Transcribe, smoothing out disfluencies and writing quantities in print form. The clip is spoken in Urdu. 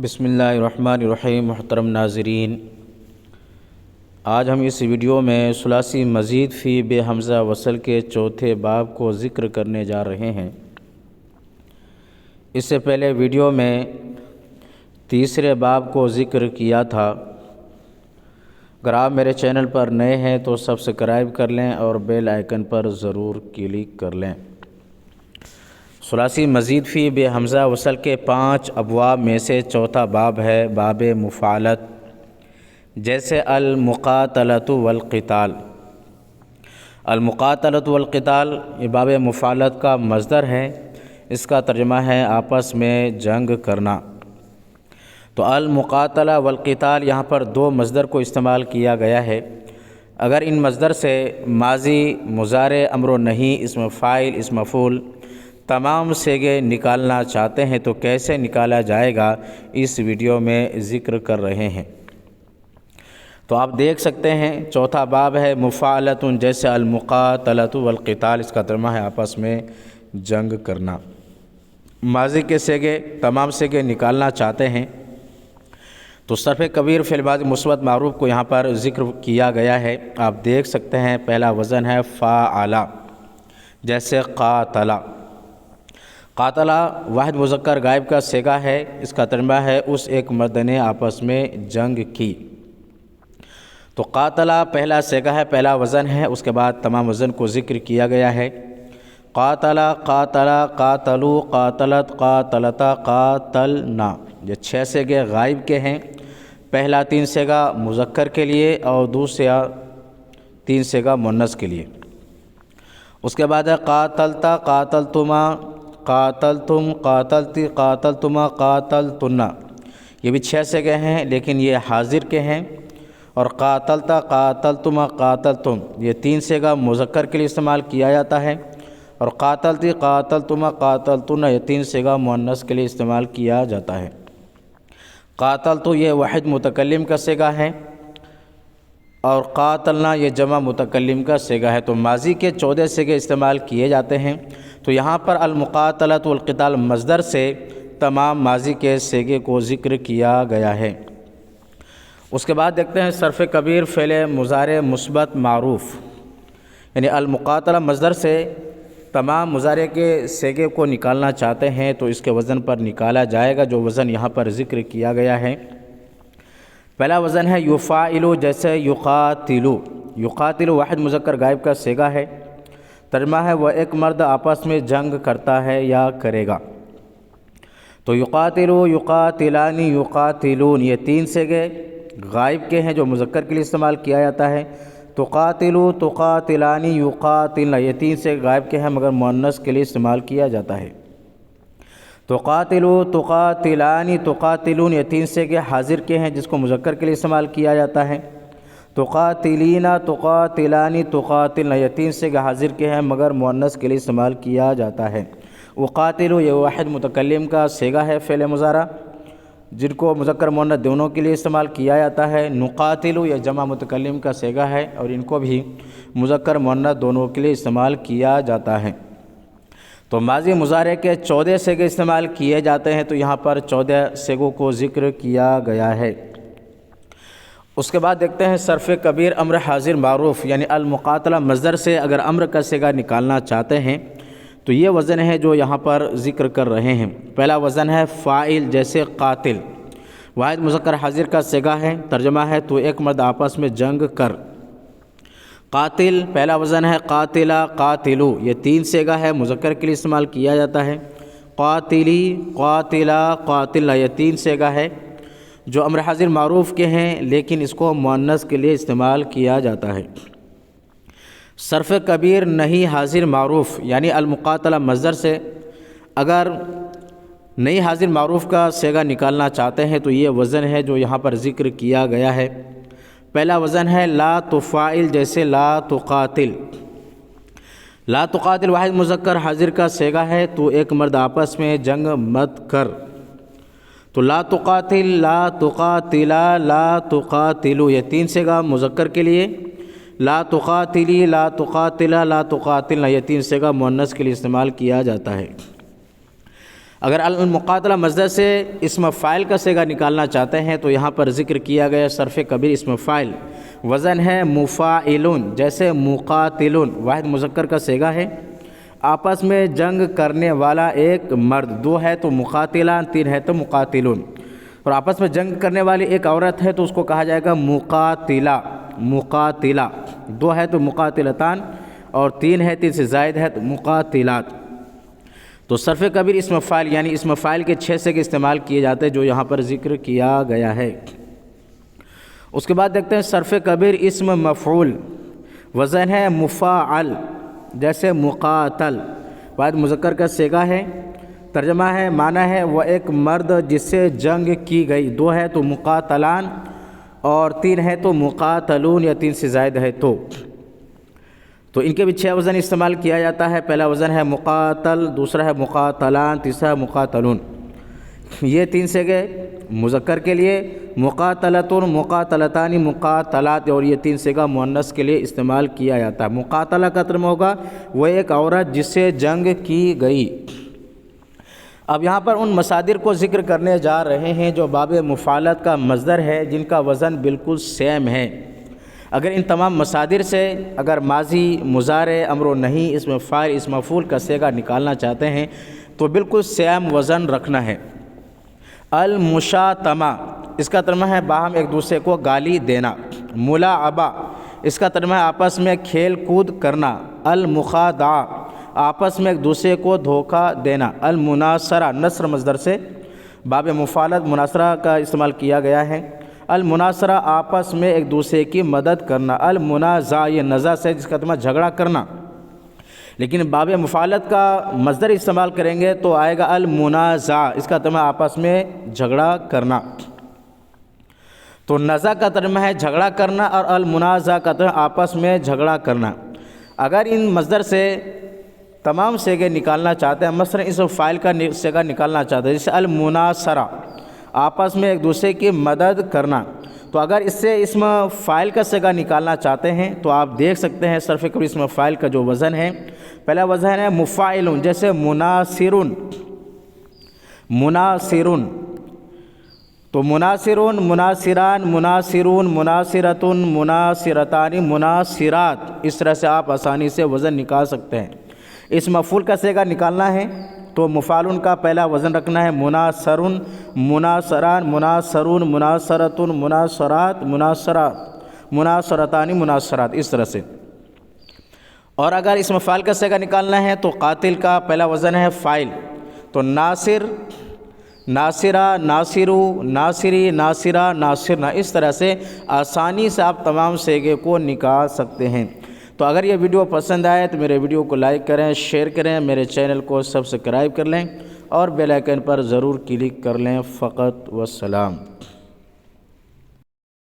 بسم اللہ الرحمن الرحیم۔ محترم ناظرین، آج ہم اس ویڈیو میں ثلاثی مزید فی بے حمزہ وصل کے چوتھے باب کو ذکر کرنے جا رہے ہیں۔ اس سے پہلے ویڈیو میں تیسرے باب کو ذکر کیا تھا۔ اگر آپ میرے چینل پر نئے ہیں تو سبسکرائب کر لیں اور بیل آئیکن پر ضرور کلک کر لیں۔ ثلاثی مزید فی بے حمزہ وصل کے 5 ابواب میں سے چوتھا باب ہے باب مفعلت، جیسے المقاتلۃ والقتال۔ المقاتلۃ والقتال یہ باب مفعلت کا مصدر ہے، اس کا ترجمہ ہے آپس میں جنگ کرنا۔ تو المقاتلہ والقتال یہاں پر 2 مصدر کو استعمال کیا گیا ہے۔ اگر ان مصدر سے ماضی، مضارع، امر و نہی، اسم فاعل، اسم مفعول تمام صیغے نکالنا چاہتے ہیں تو کیسے نکالا جائے گا، اس ویڈیو میں ذکر کر رہے ہیں۔ تو آپ دیکھ سکتے ہیں چوتھا باب ہے مفعلۃ، جیسے المقاتلۃ والقتال، اس کا ترجمہ ہے آپس میں جنگ کرنا۔ ماضی کے صیغے تمام صیغے نکالنا چاہتے ہیں تو صرف کبیر فعل ماضی مثبت معروف کو یہاں پر ذکر کیا گیا ہے۔ آپ دیکھ سکتے ہیں پہلا وزن ہے فاعل، جیسے قاتل۔ قاتل واحد مذکر غائب کا صیغہ ہے، اس کا ترجمہ ہے اس ایک مرد نے آپس میں جنگ کی۔ تو قاتل پہلا صیغہ ہے، پہلا وزن ہے، اس کے بعد تمام وزن کو ذکر کیا گیا ہے۔ قاتل، قاتل، قاتلو، قاتلت، قاتلتا، قاتلنا، یہ 6 صیغے غائب کے ہیں۔ پہلا 3 صیغہ مذکر کے لیے اور دوسرا 3 صیغہ مؤنث کے لیے۔ اس کے بعد ہے قاتلتا، قاتلتما، قاتلتم، قاتلتی، قاتلتما، قاتلتنا، یہ بھی 6 صیغے ہیں لیکن یہ حاضر کے ہیں۔ اور قاتلتا، قاتلتما، قاتلتم، یہ 3 صیغہ مذکر کے لیے استعمال کیا جاتا ہے، اور قاتلتی، قاتلتما، قاتلتنا، یہ 3 صیغہ مؤنث کے لیے استعمال کیا جاتا ہے۔ قاتلتو یہ واحد متکلم کا صیغہ ہے، اور قاتلنا یہ جمع متکلم کا صیغہ ہے۔ تو ماضی کے 14 صیغے استعمال کیے جاتے ہیں۔ تو یہاں پر المقاتلۃ والقتال مصدر سے تمام ماضی کے صیغے کو ذکر کیا گیا ہے۔ اس کے بعد دیکھتے ہیں صرف کبیر فعل مضارع مثبت معروف، یعنی المقاتلہ مصدر سے تمام مضارع کے صیغے کو نکالنا چاہتے ہیں تو اس کے وزن پر نکالا جائے گا، جو وزن یہاں پر ذکر کیا گیا ہے۔ پہلا وزن ہے یفاعلو، جیسے یقاتلو۔ یقاتلو واحد مذکر غائب کا صیغہ ہے، ترجمہ ہے وہ ایک مرد آپس میں جنگ کرتا ہے یا کرے گا۔ تو یقاتلو، یقاتلانی، یقاتلون، یہ 3 صیغے غائب کے ہیں جو مذکر کے لیے استعمال کیا جاتا ہے۔ تقاتلو، تقاتلانی، یقاتلنا، یہ 3 صیغے غائب کے ہیں مگر مؤنث کے لیے استعمال کیا جاتا ہے۔ تقاتلو، تقاتلانی، تقاتلون، یہ 3 صیغے حاضر کے ہیں جس کو مذکر کے لیے استعمال کیا جاتا ہے۔ تقاتلینا، تقاتلانی، تقاتلنا، یہ 3 صیغے حاضر کے ہیں مگر مؤنث کے لیے استعمال کیا جاتا ہے۔ اقاتلو یہ واحد متکلم کا صیغہ ہے فعل مضارع، جن کو مذکر مؤنث دونوں کے لیے استعمال کیا جاتا ہے۔ نقاتلو یہ جمع متکلم کا صیغہ ہے اور ان کو بھی مذکر مؤنث دونوں کے لیے استعمال کیا جاتا ہے۔ تو ماضی مضارع کے 14 صیغے استعمال کیے جاتے ہیں، تو یہاں پر 14 صیغوں کو ذکر کیا گیا ہے۔ اس کے بعد دیکھتے ہیں صرف کبیر امر حاضر معروف، یعنی المقاتلہ مصدر سے اگر امر کا صیغہ نکالنا چاہتے ہیں تو یہ وزن ہے جو یہاں پر ذکر کر رہے ہیں۔ پہلا وزن ہے فاعل، جیسے قاتل، واحد مذکر حاضر کا صیغہ ہے، ترجمہ ہے تو ایک مرد آپس میں جنگ کر۔ قاتل پہلا وزن ہے قاتلہ، قاتلو، یہ 3 صیغہ ہے مذکر کے لیے استعمال کیا جاتا ہے۔ قاتلی، قاتلہ، قاتلہ، یہ 3 صیغہ ہے جو امر حاضر معروف کے ہیں لیکن اس کو مؤنث کے لیے استعمال کیا جاتا ہے۔ صرف کبیر نہیں حاضر معروف، یعنی المقاتلہ مصدر سے اگر نہیں حاضر معروف کا صیغہ نکالنا چاہتے ہیں تو یہ وزن ہے جو یہاں پر ذکر کیا گیا ہے۔ پہلا وزن ہے لا تفاعل، جیسے لا تقاتل۔ لا تقاتل واحد مذکر حاضر کا صیغہ ہے، تو ایک مرد آپس میں جنگ مت کر۔ تو لا تقاتل، لا تقاتلا، لا تقاتلو، یہ 3 صیغہ مذکر کے لیے۔ لا تقاتلی، لا تقاتلا، لا تقاتلنا، یہ 3 صیغہ مؤنث کے لیے استعمال کیا جاتا ہے۔ اگر المقاتلہ مصدر سے اسم فاعل کا صیغہ نکالنا چاہتے ہیں تو یہاں پر ذکر کیا گیا صرف کبیر اسم فاعل، وزن ہے مفاعلون، جیسے مقاتلون واحد مذکر کا صیغہ ہے، آپس میں جنگ کرنے والا ایک مرد، دو ہے تو مقاتلان، تین ہے تو مقاتلون، اور آپس میں جنگ کرنے والی ایک عورت ہے تو اس کو کہا جائے گا مقاتلہ، مقاتلہ، دو ہے تو مقاتلتان، اور تین ہے، تین سے زائد ہے تو مقاتلات۔ تو صرف کبیر اسم فاعل یعنی اسم فاعل کے 6 صیغے استعمال کیے جاتے ہیں جو یہاں پر ذکر کیا گیا ہے۔ اس کے بعد دیکھتے ہیں صرف کبیر اسم مفعول، وزن ہے مفاعل، جیسے مقاتل واحد مذکر کا صیغہ ہے، ترجمہ ہے معنی ہے وہ ایک مرد جس سے جنگ کی گئی، دو ہے تو مقاتلان اور تین ہے تو مقاتلون یا تین سے زائد ہے تو ان کے بھی 6 وزن استعمال کیا جاتا ہے۔ پہلا وزن ہے مقاتل، دوسرا ہے مقاتلان، تیسرا ہے مقاتلون۔ یہ 3 صیغے مذکر کے لیے، مقاتلتون، مقاتلتانی، مقاتلات، اور یہ 3 صیغہ مؤنث کے لیے استعمال کیا جاتا ہے۔ مقاتلہ کا ترجمہ ہوگا وہ ایک عورت جس سے جنگ کی گئی۔ اب یہاں پر ان مصادر کو ذکر کرنے جا رہے ہیں جو باب مفعلت کا مصدر ہے، جن کا وزن بالکل سیم ہے۔ اگر ان تمام مصادر سے اگر ماضی، مضارع، امر و نہی، اسم فاعل، اسم مفعول کا صیغہ نکالنا چاہتے ہیں تو بالکل سیم وزن رکھنا ہے۔ المشاتمہ اس کا ترجمہ ہے باہم ایک دوسرے کو گالی دینا۔ ملاعبہ اس کا ترجمہ ہے آپس میں کھیل کود کرنا۔ المخادعہ آپس میں ایک دوسرے کو دھوکہ دینا۔ المناصرہ نصر مصدر سے باب مفعلت مناصرہ کا استعمال کیا گیا ہے۔ المناصرہ آپس میں ایک دوسرے کی مدد کرنا۔ المنازع یہ نزع سے جس کا ترجمہ جھگڑا کرنا، لیکن باب مفعلت کا مصدر استعمال کریں گے تو آئے گا المنازع، اس کا ترجمہ آپس میں جھگڑا کرنا۔ تو نزع کا ترجمہ ہے جھگڑا کرنا اور المنازع کا ترجمہ آپس میں جھگڑا کرنا۔ اگر ان مصدر سے تمام صیغے نکالنا چاہتے ہیں، مثلا اس فاعل کا صیغہ نکالنا چاہتے ہیں جیسے المناصرہ آپس میں ایک دوسرے کی مدد کرنا، تو اگر اس سے اسم فاعل کا صیغہ نکالنا چاہتے ہیں تو آپ دیکھ سکتے ہیں صرف کبیر اسم فاعل کا جو وزن ہے، پہلا وزن ہے مفاعلون، جیسے مناصرون، مناصرون، تو مناصرون، مناصران، مناصرون، مناصرتن، مناصرتان، مناصرات، اس طرح سے آپ آسانی سے وزن نکال سکتے ہیں۔ اس مفعول کا صیغہ نکالنا ہے تو مفعلون کا پہلا وزن رکھنا ہے مناصرون، مناصران، مناصرون، مناصرتن، مناصرات، مناصرات، مناصرتان، مناصرات، اس طرح سے۔ اور اگر اس مفعول کا صیغہ نکالنا ہے تو قاتل کا پہلا وزن ہے فاعل، تو ناصر، ناصرہ، ناصرو، ناصری، ناصرہ، ناصرنا، اس طرح سے آسانی سے آپ تمام صیغے کو نکال سکتے ہیں۔ تو اگر یہ ویڈیو پسند آئے تو میرے ویڈیو کو لائک کریں، شیئر کریں، میرے چینل کو سبسکرائب کر لیں اور بیل آئیکن پر ضرور کلک کر لیں۔ فقط والسلام۔